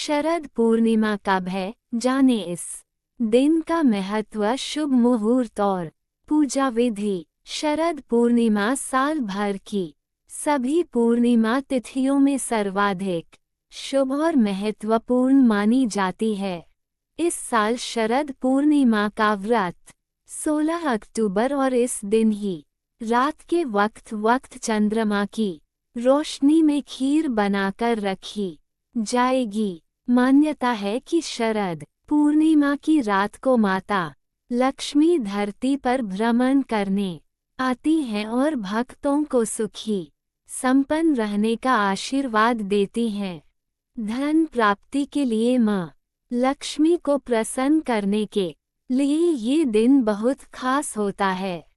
शरद पूर्णिमा कब है, जाने इस दिन का महत्व, शुभ मुहूर्त और पूजा विधि। शरद पूर्णिमा साल भर की सभी पूर्णिमा तिथियों में सर्वाधिक शुभ और महत्वपूर्ण मानी जाती है। इस साल शरद पूर्णिमा का व्रत 16 अक्टूबर और इस दिन ही रात के वक्त चंद्रमा की रोशनी में खीर बनाकर रखी जाएगी। मान्यता है कि शरद पूर्णिमा की रात को माता लक्ष्मी धरती पर भ्रमण करने आती हैं और भक्तों को सुखी संपन्न रहने का आशीर्वाद देती हैं। धन प्राप्ति के लिए मां लक्ष्मी को प्रसन्न करने के लिए ये दिन बहुत खास होता है।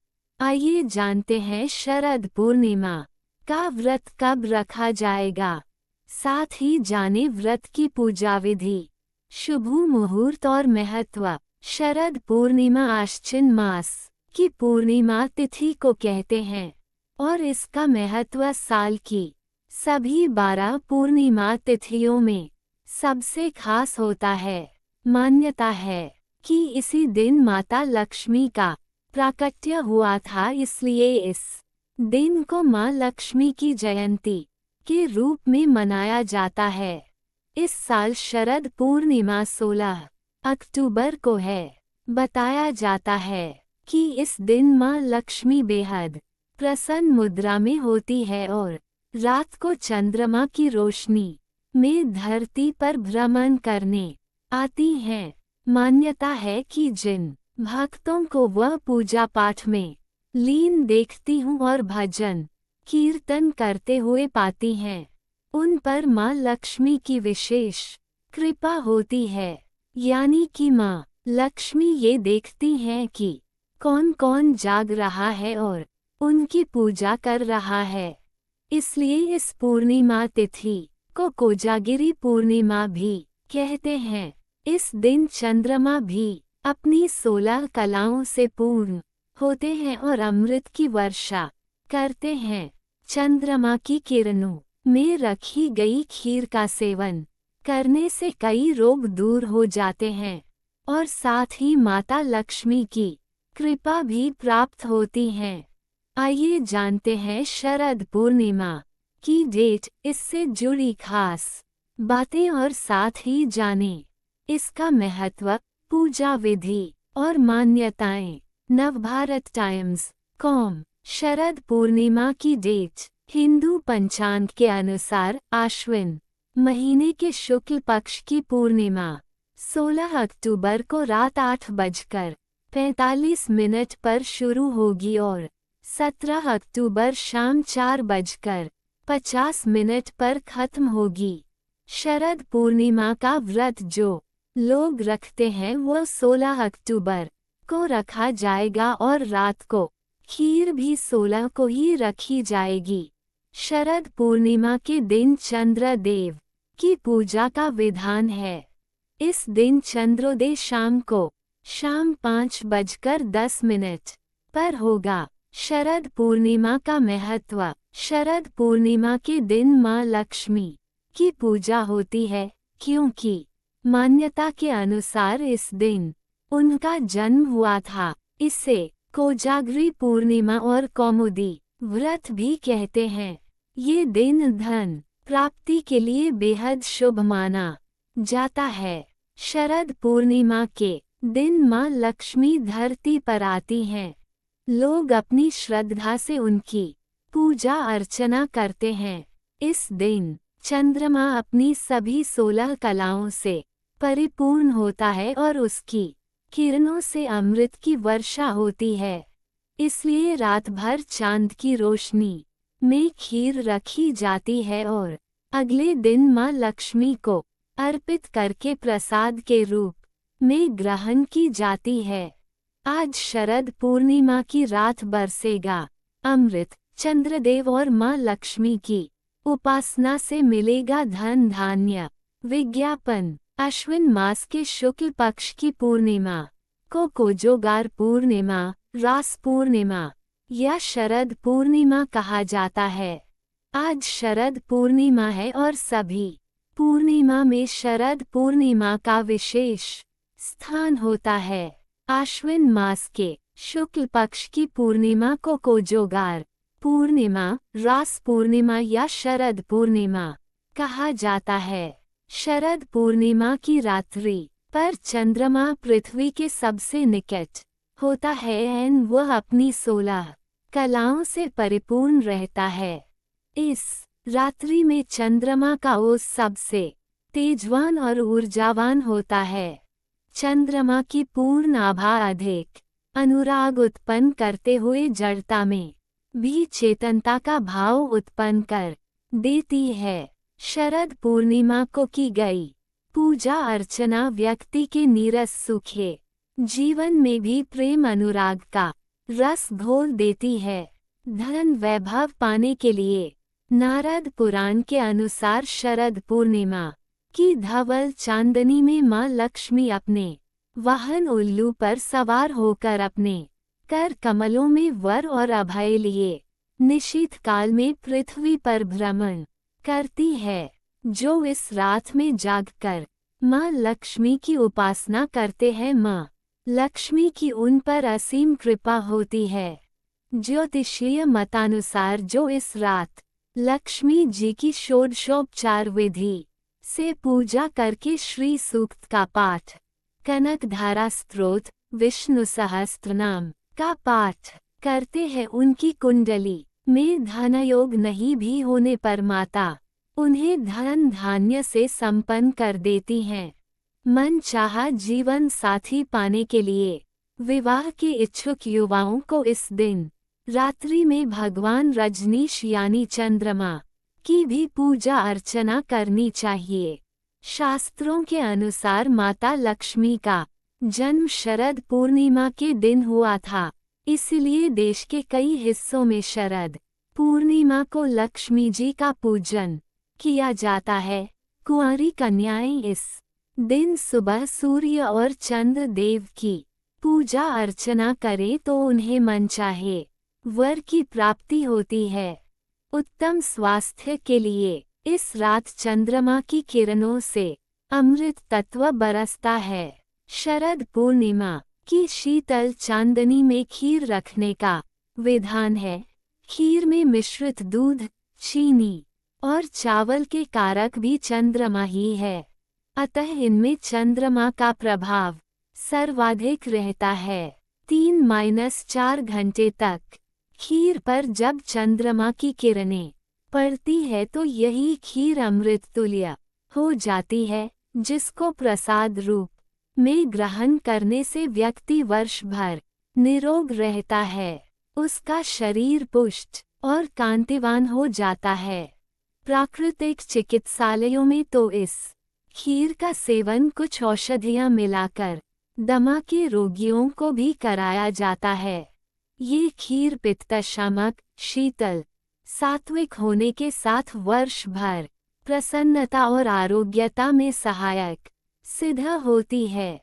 आइए जानते हैं शरद पूर्णिमा का व्रत कब रखा जाएगा, साथ ही जाने व्रत की पूजा विधि, शुभ मुहूर्त और महत्व। शरद पूर्णिमा आश्विन मास की पूर्णिमा तिथि को कहते हैं और इसका महत्व साल की सभी 12 पूर्णिमा तिथियों में सबसे खास होता है। मान्यता है कि इसी दिन माता लक्ष्मी का प्राकट्य हुआ था, इसलिए इस दिन को मां लक्ष्मी की जयंती के रूप में मनाया जाता है। इस साल शरद पूर्णिमा 16 अक्टूबर को है। बताया जाता है कि इस दिन मां लक्ष्मी बेहद प्रसन्न मुद्रा में होती है और रात को चंद्रमा की रोशनी में धरती पर भ्रमण करने आती हैं। मान्यता है कि जिन भक्तों को वह पूजा पाठ में लीन देखती हूँ और भजन कीर्तन करते हुए पाती हैं, उन पर मां लक्ष्मी की विशेष कृपा होती है। यानी कि मां लक्ष्मी ये देखती हैं कि कौन कौन जाग रहा है और उनकी पूजा कर रहा है। इसलिए इस पूर्णिमा तिथि को कोजागिरी पूर्णिमा भी कहते हैं। इस दिन चंद्रमा भी अपनी 16 कलाओं से पूर्ण होते हैं और अमृत की वर्षा करते हैं। चंद्रमा की किरणों में रखी गई खीर का सेवन करने से कई रोग दूर हो जाते हैं और साथ ही माता लक्ष्मी की कृपा भी प्राप्त होती है। आइए जानते हैं शरद पूर्णिमा की डेट, इससे जुड़ी खास बातें और साथ ही जानें इसका महत्व, पूजा विधि और मान्यताएं। Navbharat Times com. शरद पूर्णिमा की डेट हिंदू पंचांग के अनुसार आश्विन महीने के शुक्ल पक्ष की पूर्णिमा 16 अक्टूबर को रात 8:45 पर शुरू होगी और 17 अक्टूबर शाम 4:50 पर खत्म होगी। शरद पूर्णिमा का व्रत जो लोग रखते हैं वो 16 अक्टूबर को रखा जाएगा और रात को खीर भी 16 को ही रखी जाएगी। शरद पूर्णिमा के दिन चंद्र देव की पूजा का विधान है। इस दिन चंद्रोदय शाम 5:10 पर होगा। शरद पूर्णिमा का महत्व। शरद पूर्णिमा के दिन मां लक्ष्मी की पूजा होती है, क्योंकि मान्यता के अनुसार इस दिन उनका जन्म हुआ था। इसे कोजागरी पूर्णिमा और कौमुदी व्रत भी कहते हैं। ये दिन धन प्राप्ति के लिए बेहद शुभ माना जाता है। शरद पूर्णिमा के दिन मां लक्ष्मी धरती पर आती हैं। लोग अपनी श्रद्धा से उनकी पूजा अर्चना करते हैं। इस दिन चंद्रमा अपनी सभी 16 कलाओं से परिपूर्ण होता है और उसकी किरणों से अमृत की वर्षा होती है। इसलिए रात भर चांद की रोशनी में खीर रखी जाती है और अगले दिन मां लक्ष्मी को अर्पित करके प्रसाद के रूप में ग्रहण की जाती है। आज शरद पूर्णिमा की रात बरसेगा अमृत। चंद्रदेव और मां लक्ष्मी की उपासना से मिलेगा धन धान्य। विज्ञापन। अश्विन मास के शुक्ल पक्ष की पूर्णिमा को कोजोगार पूर्णिमा, रास पूर्णिमा या शरद पूर्णिमा कहा जाता है। आज शरद पूर्णिमा है और सभी पूर्णिमा में शरद पूर्णिमा का विशेष स्थान होता है। आश्विन मास के शुक्ल पक्ष की पूर्णिमा को कोजोगार पूर्णिमा, रास पूर्णिमा या शरद पूर्णिमा कहा जाता है। शरद पूर्णिमा की रात्रि पर चंद्रमा पृथ्वी के सबसे निकट होता है एवं वह अपनी 16 कलाओं से परिपूर्ण रहता है। इस रात्रि में चंद्रमा का ओस सबसे तेजवान और ऊर्जावान होता है। चंद्रमा की पूर्ण आभा अधिक अनुराग उत्पन्न करते हुए जड़ता में भी चेतनता का भाव उत्पन्न कर देती है। शरद पूर्णिमा को की गई पूजा अर्चना व्यक्ति के नीरस सुखे जीवन में भी प्रेम अनुराग का रस घोल देती है। धन वैभव पाने के लिए नारद पुराण के अनुसार शरद पूर्णिमा की धवल चांदनी में मां लक्ष्मी अपने वाहन उल्लू पर सवार होकर अपने कर कमलों में वर और अभय लिए निशीथ काल में पृथ्वी पर भ्रमण करती है। जो इस रात में जागकर मां लक्ष्मी की उपासना करते हैं, मां लक्ष्मी की उन पर असीम कृपा होती है। ज्योतिषीय मतानुसार जो इस रात लक्ष्मी जी की षोडशोपचार विधि से पूजा करके श्री सूक्त का पाठ, कनक धारा स्तोत्र, विष्णु सहस्त्रनाम का पाठ करते हैं, उनकी कुंडली में धनयोग नहीं भी होने पर माता उन्हें धन धान्य से संपन्न कर देती हैं। मन चाहा जीवन साथी पाने के लिए विवाह के इच्छुक युवाओं को इस दिन रात्रि में भगवान रजनीश यानी चंद्रमा की भी पूजा अर्चना करनी चाहिए। शास्त्रों के अनुसार माता लक्ष्मी का जन्म शरद पूर्णिमा के दिन हुआ था, इसलिए देश के कई हिस्सों में शरद पूर्णिमा को लक्ष्मी जी का पूजन किया जाता है। कुंवारी कन्याएं इस दिन सुबह सूर्य और चंद्र देव की पूजा अर्चना करें तो उन्हें मनचाहे वर की प्राप्ति होती है। उत्तम स्वास्थ्य के लिए इस रात चंद्रमा की किरणों से अमृत तत्व बरसता है। शरद पूर्णिमा की शीतल चांदनी में खीर रखने का विधान है। खीर में मिश्रित दूध, चीनी और चावल के कारक भी चंद्रमा ही है, अतः इनमें चंद्रमा का प्रभाव सर्वाधिक रहता है। 3-4 घंटे तक खीर पर जब चंद्रमा की किरणें पड़ती है तो यही खीर अमृत तुल्य हो जाती है, जिसको प्रसाद रूप में ग्रहण करने से व्यक्ति वर्ष भर निरोग रहता है। उसका शरीर पुष्ट और कांतिवान हो जाता है। प्राकृतिक चिकित्सालयों में तो इस खीर का सेवन कुछ औषधियां मिलाकर दमा के रोगियों को भी कराया जाता है। ये खीर पित्तशामक, शीतल, सात्विक होने के साथ वर्ष भर प्रसन्नता और आरोग्यता में सहायक सिद्ध होती है।